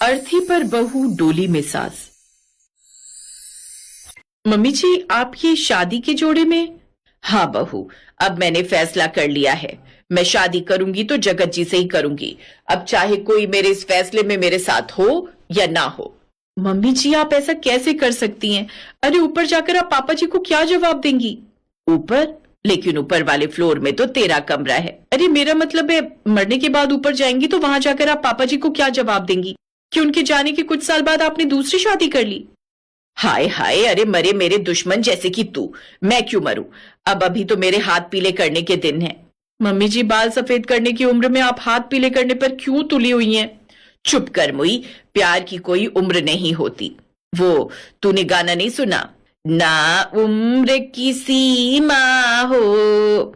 अर्थी पर बहू डोली में सास। मम्मी जी, आप ये शादी के जोड़े में? हाँ बहू, अब मैंने फैसला कर लिया है। मैं शादी करूंगी तो जगत जी से ही करूंगी, अब चाहे कोई मेरे इस फैसले में मेरे साथ हो या ना हो। मम्मी जी, आप ऐसा कैसे कर सकती हैं? अरे ऊपर जाकर आप पापा जी को क्या जवाब देंगी? ऊपर? लेकिन ऊपर वाले फ्लोर में तो तेरा कमरा है। अरे मेरा मतलब है, मरने के बाद ऊपर जाएंगी तो वहां जाकर आप पापा जी को क्या जवाब देंगी कि उनके जाने के कुछ साल बाद आपने दूसरी शादी कर ली? हाय हाय, अरे मरे मेरे दुश्मन जैसे कि तू, मैं क्यों मरूं? अब अभी तो मेरे हाथ पीले करने के दिन हैं। मम्मी जी, बाल सफेद करने की उम्र में आप हाथ पीले करने पर क्यों तुली हुई हैं? चुप कर मुई, प्यार की कोई उम्र नहीं होती। वो तूने गाना नहीं सुना? ना उम्र की सीमा हो,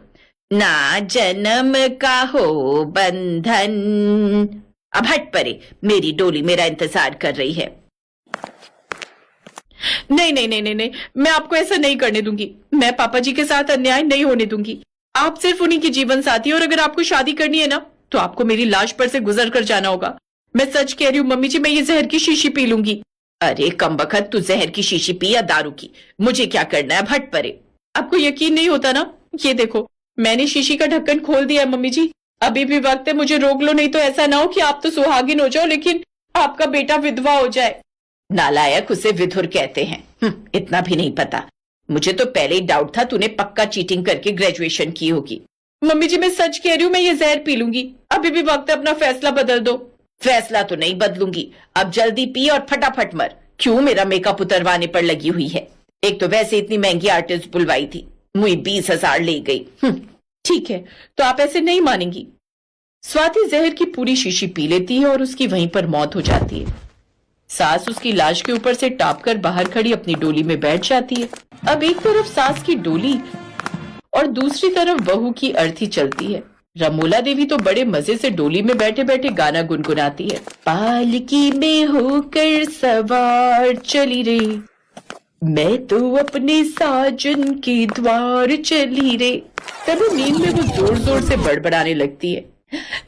ना जन्म का हो बंधन। अब हट परे, मेरी डोली मेरा इंतजार कर रही है। नहीं नहीं नहीं नहीं नहीं, मैं आपको ऐसा नहीं करने दूंगी। मैं पापा जी के साथ अन्याय नहीं होने दूंगी। आप सिर्फ उन्हीं की जीवन साथी, और अगर आपको शादी करनी है ना तो आपको मेरी लाश पर से गुजर कर जाना होगा। मैं सच कह रही हूँ मम्मी जी, मैं ये जहर की शीशी पी लूंगी। अरे कमबख्त, तू जहर की शीशी पी या दारू की, मुझे क्या करना है? अब हट परे। आपको यकीन नहीं होता ना? ये देखो, मैंने शीशी का ढक्कन खोल दिया है मम्मी जी। अभी भी वक्त है, मुझे रोक लो, नहीं तो ऐसा ना हो कि आप तो सुहागिन हो जाओ लेकिन आपका बेटा विधवा हो जाए। नालायक, उसे विधुर कहते हैं। इतना भी नहीं पता? मुझे तो पहले ही डाउट था तूने पक्का चीटिंग करके ग्रेजुएशन की होगी। मम्मी जी, मैं सच कह रही हूँ, मैं ये जहर पी लूंगी। अभी भी वक्त है, अपना फैसला बदल दो। फैसला तो नहीं बदलूंगी, अब जल्दी पी और फटाफट मर। क्यों मेरा मेकअप उतरवाने पर लगी हुई है? एक तो वैसे इतनी महंगी आर्टिस्ट बुलवाई थी, मुझे 20,000 ले गई। ठीक है, तो आप ऐसे नहीं मानेंगी। स्वाति जहर की पूरी शीशी पी लेती है और उसकी वहीं पर मौत हो जाती है। सास उसकी लाश के ऊपर से टाप कर बाहर खड़ी अपनी डोली में बैठ जाती है। अब एक तरफ सास की डोली और दूसरी तरफ बहू की अर्थी चलती है। रमोला देवी तो बड़े मजे से डोली में बैठे बैठे गाना गुनगुनाती है। पालकी में होकर सवार चली रे, मैं तो अपने साजन के द्वार चली रे। तभी नींद में वो जोर जोर से बड़बड़ाने लगती है।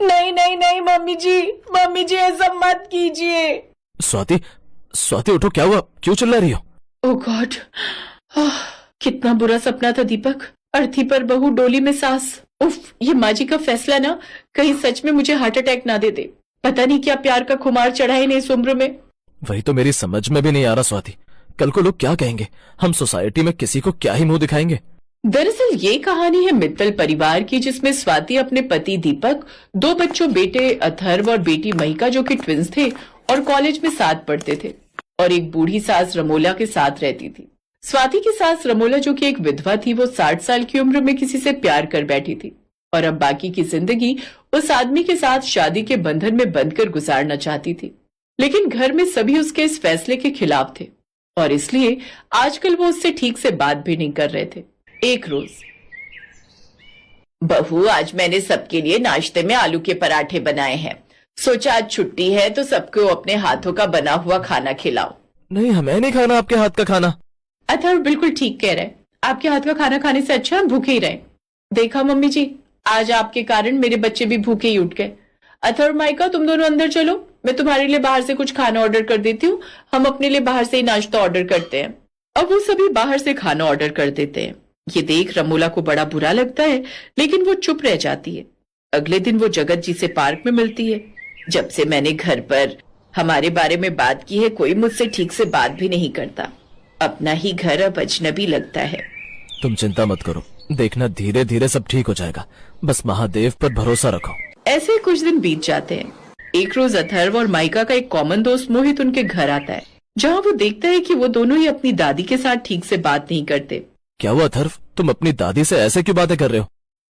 नहीं नहीं नहीं मम्मी जी ऐसा मत कीजिए। स्वाति, स्वाति उठो, क्या हुआ? क्यों चिल्ला रही हो? ओह गॉड, कितना बुरा सपना था दीपक। अर्थी पर बहू, डोली में सास। उफ, ये माँ जी का फैसला ना कहीं सच में मुझे हार्ट अटैक ना दे दे। पता नहीं क्या प्यार का खुमार चढ़ा है इन्हें इस उम्र में। वही तो मेरी समझ में भी नहीं आ रहा स्वाति, कल को लोग क्या कहेंगे? हम सोसाइटी में किसी को क्या ही मुंह दिखाएंगे? दरअसल ये कहानी है मित्तल परिवार की, जिसमें स्वाति अपने पति दीपक, 2 बच्चों बेटे अथर्व और बेटी महिका जो कि ट्विंस थे और कॉलेज में साथ पढ़ते थे, और एक बूढ़ी सास रमोला के साथ रहती थी। स्वाति की सास रमोला जो कि एक विधवा थी, वो 60 साल की उम्र में किसी से प्यार कर बैठी थी और अब बाकी की जिंदगी उस आदमी के साथ शादी के बंधन में बंधकर गुजारना चाहती थी। लेकिन घर में सभी उसके इस फैसले के खिलाफ थे और इसलिए आजकल वो उससे ठीक से बात भी नहीं कर रहे थे। एक रोज, बहू आज मैंने सबके लिए नाश्ते में आलू के पराठे बनाए हैं, सोचा आज छुट्टी है तो सबको अपने हाथों का बना हुआ खाना खिलाओ। नहीं, हमें नहीं खाना आपके हाथ का खाना। अथर्व बिल्कुल ठीक कह रहे हैं, आपके हाथ का खाना खाने से अच्छा हम भूखे ही रहे। देखा मम्मी जी, आज आपके कारण मेरे बच्चे भी भूखे ही उठ गए। अथर्व, माइका, तुम दोनों अंदर चलो, मैं तुम्हारे लिए बाहर से कुछ खाना ऑर्डर कर देती हूँ। हम अपने लिए बाहर से ही नाश्ता ऑर्डर करते हैं। अब वो सभी बाहर से खाना ऑर्डर कर देते हैं। ये देख रमोला को बड़ा बुरा लगता है, लेकिन वो चुप रह जाती है। अगले दिन वो जगत जी से पार्क में मिलती है। जब से मैंने घर पर हमारे बारे में बात की है, कोई मुझसे ठीक से बात भी नहीं करता। अपना ही घर अब अजनबी लगता है। तुम चिंता मत करो, देखना धीरे धीरे सब ठीक हो जाएगा, बस महादेव पर भरोसा रखो। ऐसे ही कुछ दिन बीत जाते हैं। एक रोज अथर्व और माइका का एक कॉमन दोस्त मोहित उनके घर आता है, जहाँ वो देखता है कि वो दोनों ही अपनी दादी के साथ ठीक से बात नहीं करते। क्या हुआ अथर्व, तुम अपनी दादी से ऐसे क्यों बातें कर रहे हो?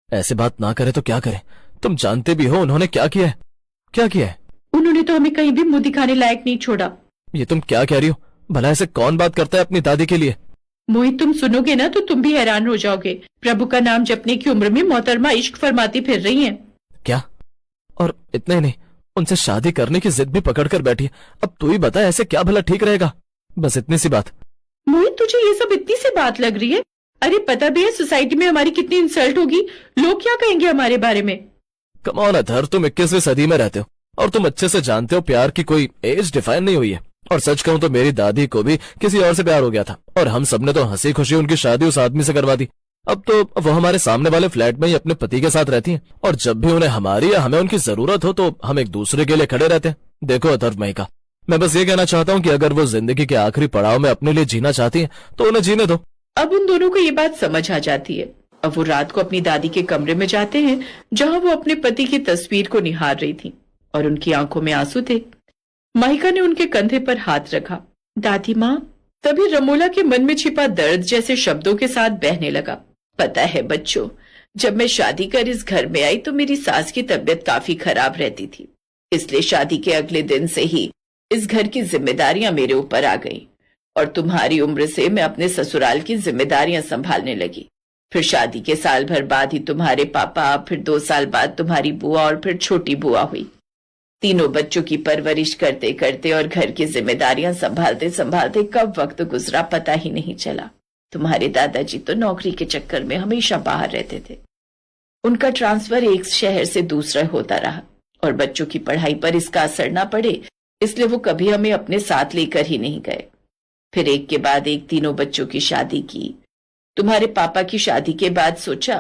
ऐसे बात ना करे तो क्या करे? तुम जानते भी हो उन्होंने क्या किया है। क्या किया है? उन्होंने तो हमें कहीं भी मुंह दिखाने लायक नहीं छोड़ा। ये तुम क्या कह रही हो? भला ऐसे कौन बात करता है अपनी दादी के लिए? मोहित, तुम सुनोगे ना तो तुम भी हैरान हो जाओगे। प्रभु का नाम जपने की उम्र में मोहतरमा इश्क फरमाती फिर रही हैं। क्या? और इतना ही नहीं, उनसे शादी करने की जिद भी पकड़ कर बैठी है। अब तू ही बता, ऐसे क्या भला ठीक रहेगा? बस इतनी सी बात। मोहित, तुझे ये सब इतनी सी बात लग रही है? अरे पता भी है सोसाइटी में हमारी कितनी इंसल्ट होगी, लोग क्या कहेंगे हमारे बारे में। कम ऑन अथर्व, तुम 21वीं सदी में रहते हो, और तुम अच्छे से जानते हो प्यार की कोई एज डिफाइन नहीं हुई है। और सच कहूं तो मेरी दादी को भी किसी और से प्यार हो गया था और हम सबने तो हंसी खुशी उनकी शादी उस आदमी से करवा दी। अब तो वो हमारे सामने वाले फ्लैट में ही अपने पति के साथ रहती हैं और जब भी उन्हें हमारी या हमें उनकी जरूरत हो तो हम एक दूसरे के लिए खड़े रहते हैं। देखो अथर्व महिका, मैं बस ये कहना चाहता हूँ कि अगर वो जिंदगी के आखिरी पड़ाव में अपने लिए जीना चाहती हैं तो उन्हें जीने दो। अब उन दोनों को ये बात समझ आ जाती है। अब वो रात को अपनी दादी के कमरे में जाते हैं जहां वो अपने पति की तस्वीर को निहार रही थी और उनकी आंखों में आंसू थे। माहिका ने उनके कंधे पर हाथ रखा। दादी माँ। तभी रमोला के मन में छिपा दर्द जैसे शब्दों के साथ बहने लगा। पता है बच्चों, जब मैं शादी कर इस घर में आई तो मेरी सास की तबीयत काफी खराब रहती थी, इसलिए शादी के अगले दिन से ही इस घर की जिम्मेदारियां मेरे ऊपर आ गई और तुम्हारी उम्र से मैं अपने ससुराल की जिम्मेदारियां संभालने लगी। फिर शादी के साल भर बाद ही तुम्हारे पापा, फिर 2 साल बाद तुम्हारी बुआ और फिर छोटी बुआ हुई। तीनों बच्चों की परवरिश करते करते और घर की जिम्मेदारियां संभालते संभालते कब वक्त गुजरा पता ही नहीं चला। तुम्हारे दादाजी तो नौकरी के चक्कर में हमेशा बाहर रहते थे। उनका ट्रांसफर एक शहर से दूसरा होता रहा और बच्चों की पढ़ाई पर इसका असर ना पड़े इसलिए वो कभी हमें अपने साथ लेकर ही नहीं गए। फिर एक के बाद एक तीनों बच्चों की शादी की। तुम्हारे पापा की शादी के बाद सोचा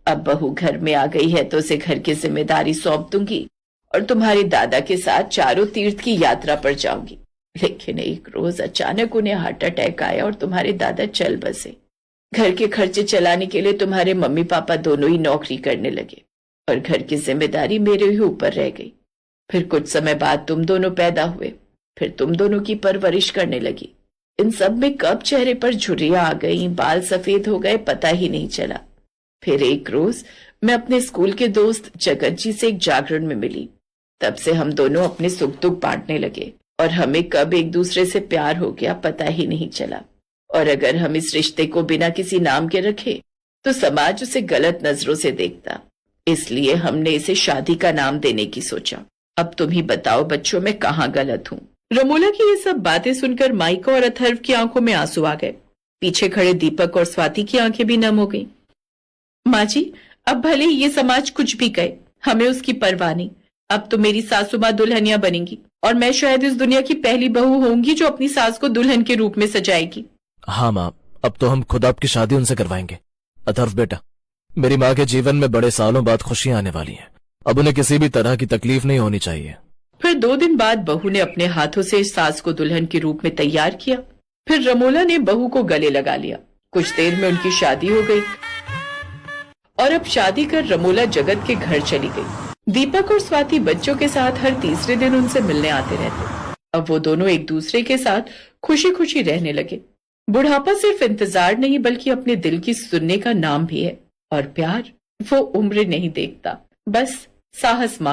अब बहू घर में आ गई है तो उसे घर की जिम्मेदारी सौंप दूंगी और तुम्हारे दादा के साथ चारों तीर्थ की यात्रा पर जाऊंगी। लेकिन एक रोज अचानक उन्हें हार्ट अटैक आया और तुम्हारे दादा चल बसे। घर के खर्चे चलाने के लिए तुम्हारे मम्मी पापा दोनों ही नौकरी करने लगे और घर की जिम्मेदारी मेरे ही ऊपर रह गई। फिर कुछ समय बाद तुम दोनों पैदा हुए, फिर तुम दोनों की परवरिश करने लगी। इन सब में कब चेहरे पर झुर्रियां आ गई, बाल सफेद हो गए, पता ही नहीं चला। फिर एक रोज मैं अपने स्कूल के दोस्त जगत जी से एक जागरण में मिली। तब से हम दोनों अपने सुख दुख बांटने लगे और हमें कब एक दूसरे से प्यार हो गया पता ही नहीं चला। और अगर हम इस रिश्ते को बिना किसी नाम के रखे तो समाज उसे गलत नजरों से देखता, इसलिए हमने इसे शादी का नाम देने की सोचा। अब तुम ही बताओ बच्चों, मैं कहाँ गलत हूँ? रमोला की ये सब बातें सुनकर माइका और अथर्व की आंखों में आंसू आ गए। पीछे खड़े दीपक और स्वाति की आंखें भी नम हो गईं। माँ जी, अब भले ये समाज कुछ भी कहे, हमें उसकी परवाह नहीं। अब तो मेरी सासू माँ दुल्हनिया बनेंगी और मैं शायद इस दुनिया की पहली बहू होंगी जो अपनी सास को दुल्हन के रूप में सजाएगी। हाँ माँ, अब तो हम खुद आपकी शादी उनसे करवाएंगे। अथर्व बेटा, मेरी माँ के जीवन में बड़े सालों बाद खुशियां आने वाली हैं। अब उन्हें किसी भी तरह की तकलीफ नहीं होनी चाहिए। फिर 2 दिन बाद बहू ने अपने हाथों से सास को दुल्हन के रूप में तैयार किया। फिर रमोला ने बहू को गले लगा लिया। कुछ देर में उनकी शादी हो गई और अब शादी कर रमोला जगत के घर चली गई। दीपक और स्वाति बच्चों के साथ हर तीसरे दिन उनसे मिलने आते रहते। अब वो दोनों एक दूसरे के साथ खुशी खुशी रहने लगे। बुढ़ापा सिर्फ इंतजार नहीं बल्कि अपने दिल की सुनने का नाम भी है और प्यार वो उम्र नहीं देखता, बस साहस मांग